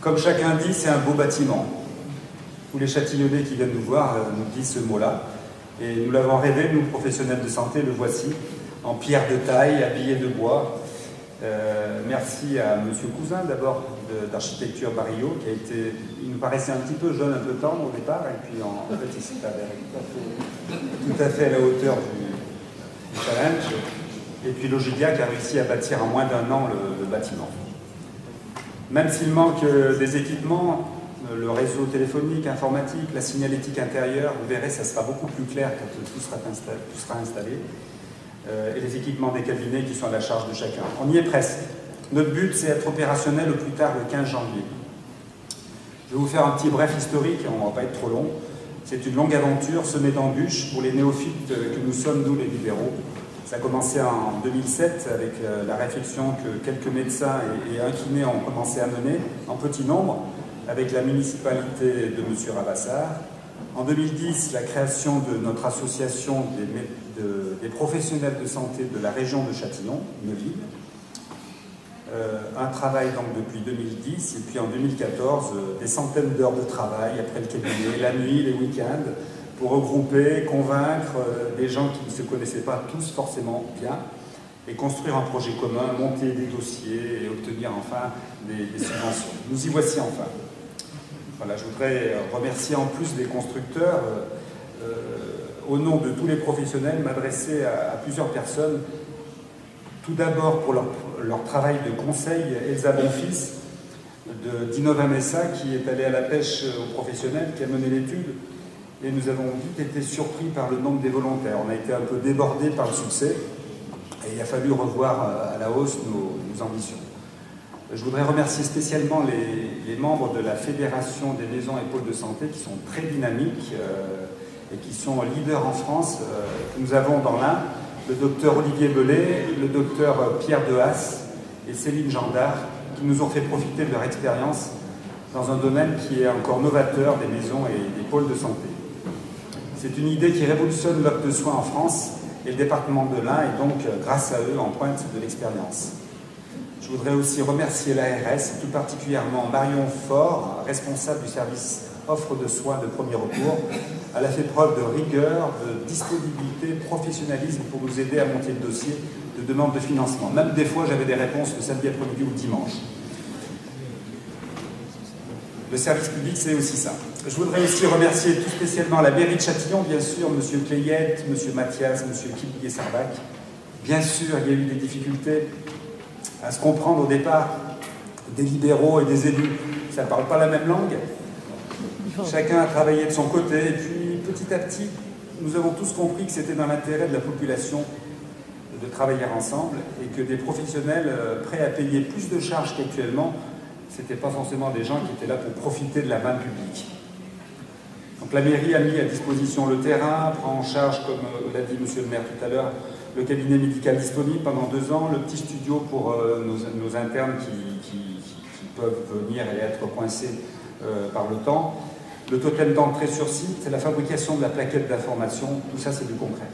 Comme chacun dit, c'est un beau bâtiment. Tous les Châtillonnais qui viennent nous voir nous disent ce mot-là. Et nous l'avons rêvé, nous, professionnels de santé, le voici, en pierre de taille, habillé de bois. Merci à M. Cousin, d'abord, d'Architecture Barillot, qui a été, il nous paraissait un petit peu jeune, un peu tendre au départ, et puis en fait, il s'est avéré tout à fait à la hauteur du challenge. Et puis Logidia, qui a réussi à bâtir en moins d'un an le bâtiment. Même s'il manque des équipements, le réseau téléphonique, informatique, la signalétique intérieure, vous verrez, ça sera beaucoup plus clair quand tout sera installé. Et les équipements des cabinets qui sont à la charge de chacun. On y est presque. Notre but, c'est être opérationnel au plus tard le 15 janvier. Je vais vous faire un petit bref historique, on ne va pas être trop long. C'est une longue aventure semée d'embûches pour les néophytes que nous sommes, nous les libéraux. Ça a commencé en 2007 avec la réflexion que quelques médecins et un kiné ont commencé à mener en petit nombre avec la municipalité de M. Rabassard. En 2010, la création de notre association des professionnels de santé de la région de Châtillon, Neuville. Un travail donc depuis 2010 et puis en 2014, des centaines d'heures de travail après le cabinet, la nuit, les week-ends, pour regrouper, convaincre des gens qui ne se connaissaient pas tous forcément bien et construire un projet commun, monter des dossiers et obtenir enfin des subventions. Nous y voici enfin. Voilà, je voudrais remercier en plus les constructeurs, au nom de tous les professionnels, m'adresser à plusieurs personnes. Tout d'abord pour leur travail de conseil, Elsa Bonfils d'Innova Messa, qui est allée à la pêche aux professionnels, qui a mené l'étude. Et nous avons vite été surpris par le nombre des volontaires. On a été un peu débordés par le succès et il a fallu revoir à la hausse nos ambitions. Je voudrais remercier spécialement les membres de la Fédération des maisons et pôles de santé qui sont très dynamiques et qui sont leaders en France. Nous avons dans l'un le docteur Olivier Belay, le docteur Pierre Dehaas et Céline Gendard qui nous ont fait profiter de leur expérience dans un domaine qui est encore novateur des maisons et des pôles de santé. C'est une idée qui révolutionne l'offre de soins en France et le département de l'Ain est donc, grâce à eux, en pointe de l'expérience. Je voudrais aussi remercier l'ARS, tout particulièrement Marion Faure, responsable du service offre de soins de premier recours. Elle a fait preuve de rigueur, de disponibilité, professionnalisme pour nous aider à monter le dossier de demande de financement. Même des fois, j'avais des réponses le samedi après-midi ou le dimanche. Le service public, c'est aussi ça. Je voudrais aussi remercier tout spécialement la mairie de Châtillon, bien sûr, M. Clayette, M. Mathias, M. Killier-Sarbac. Bien sûr, il y a eu des difficultés à se comprendre au départ, des libéraux et des élus. Ça ne parle pas la même langue. Chacun a travaillé de son côté, et puis petit à petit, nous avons tous compris que c'était dans l'intérêt de la population de travailler ensemble, et que des professionnels prêts à payer plus de charges qu'actuellement, ce n'étaient pas forcément des gens qui étaient là pour profiter de la manne publique. Donc la mairie a mis à disposition le terrain, prend en charge, comme l'a dit M. le maire tout à l'heure, le cabinet médical disponible pendant 2 ans, le petit studio pour nos internes qui peuvent venir et être coincés par le temps, le totem d'entrée sur site, la fabrication de la plaquette d'information, tout ça c'est du concret.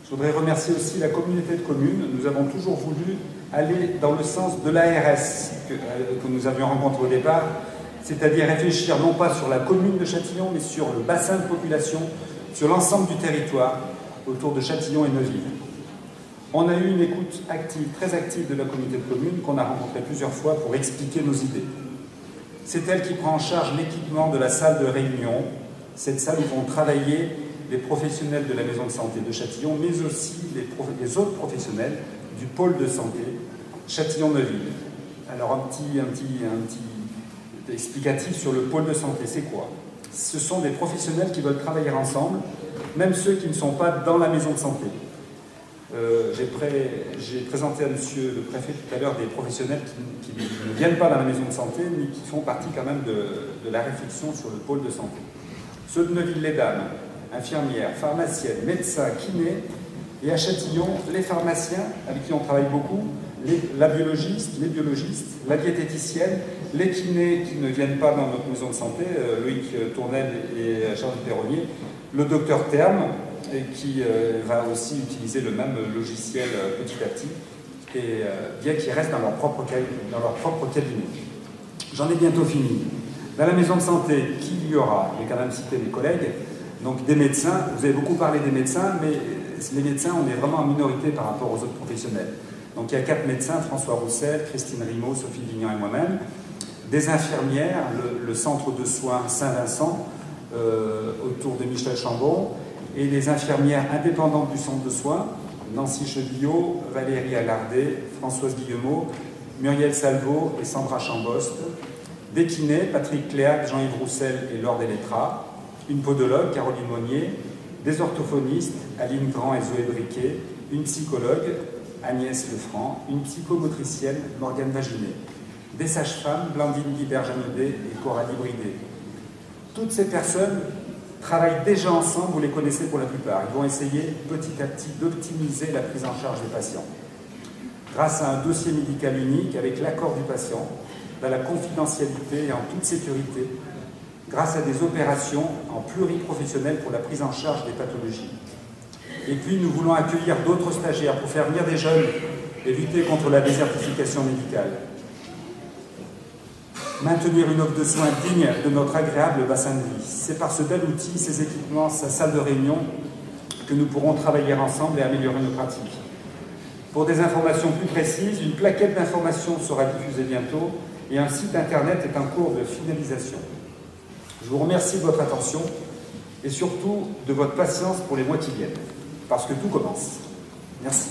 Je voudrais remercier aussi la communauté de communes. Nous avons toujours voulu aller dans le sens de l'ARS que nous avions rencontré au départ, c'est-à-dire réfléchir non pas sur la commune de Châtillon, mais sur le bassin de population, sur l'ensemble du territoire, autour de Châtillon et Neuville. On a eu une écoute active, très active de la communauté de communes qu'on a rencontrée plusieurs fois pour expliquer nos idées. C'est elle qui prend en charge l'équipement de la salle de réunion, cette salle où vont travailler les professionnels de la maison de santé de Châtillon, mais aussi les autres professionnels du pôle de santé Châtillon-Neuville. Alors un petit explicatif sur le pôle de santé, c'est quoi? Ce sont des professionnels qui veulent travailler ensemble, même ceux qui ne sont pas dans la maison de santé. J'ai présenté à monsieur le préfet tout à l'heure des professionnels qui ne viennent pas dans la maison de santé, mais qui font partie quand même de la réflexion sur le pôle de santé. Ceux de Neuville-les-Dames, infirmières, pharmaciennes, médecins, kinés, et à Châtillon, les pharmaciens, avec qui on travaille beaucoup, les biologistes, la diététicienne, les kinés qui ne viennent pas dans notre maison de santé, Loïc Tournel et Charles Perronnier, le docteur Terme, qui va aussi utiliser le même logiciel petit à petit, et bien qu'ils restent dans leur propre cabinet. J'en ai bientôt fini. Dans la maison de santé, qui y aura? Je vais quand même citer mes collègues. Donc des médecins, vous avez beaucoup parlé des médecins, mais les médecins, on est vraiment en minorité par rapport aux autres professionnels. Donc il y a 4 médecins, François Roussel, Christine Rimaud, Sophie Vignan et moi-même. Des infirmières, le centre de soins Saint-Vincent, autour de Michel Chambon, et des infirmières indépendantes du centre de soins, Nancy Chevillot, Valérie Alardet, Françoise Guillemot, Muriel Salvo et Sandra Chambost. Des kinés, Patrick Cléac, Jean-Yves Roussel et Laure Delettra. Une podologue, Caroline Monnier. Des orthophonistes, Aline Grand et Zoé Briquet. Une psychologue, Agnès Lefranc. Une psychomotricienne, Morgane Vaginet. Des sages-femmes, Blandine Guibert-Janaudet et Coralie Bridé. Toutes ces personnes travaillent déjà ensemble, vous les connaissez pour la plupart. Ils vont essayer petit à petit d'optimiser la prise en charge des patients. Grâce à un dossier médical unique avec l'accord du patient, dans la confidentialité et en toute sécurité, grâce à des opérations en pluriprofessionnel pour la prise en charge des pathologies. Et puis nous voulons accueillir d'autres stagiaires pour faire venir des jeunes et lutter contre la désertification médicale. Maintenir une offre de soins digne de notre agréable bassin de vie. C'est par ce bel outil, ces équipements, sa salle de réunion, que nous pourrons travailler ensemble et améliorer nos pratiques. Pour des informations plus précises, une plaquette d'information sera diffusée bientôt et un site internet est en cours de finalisation. Je vous remercie de votre attention et surtout de votre patience pour les mois qui viennent, parce que tout commence. Merci.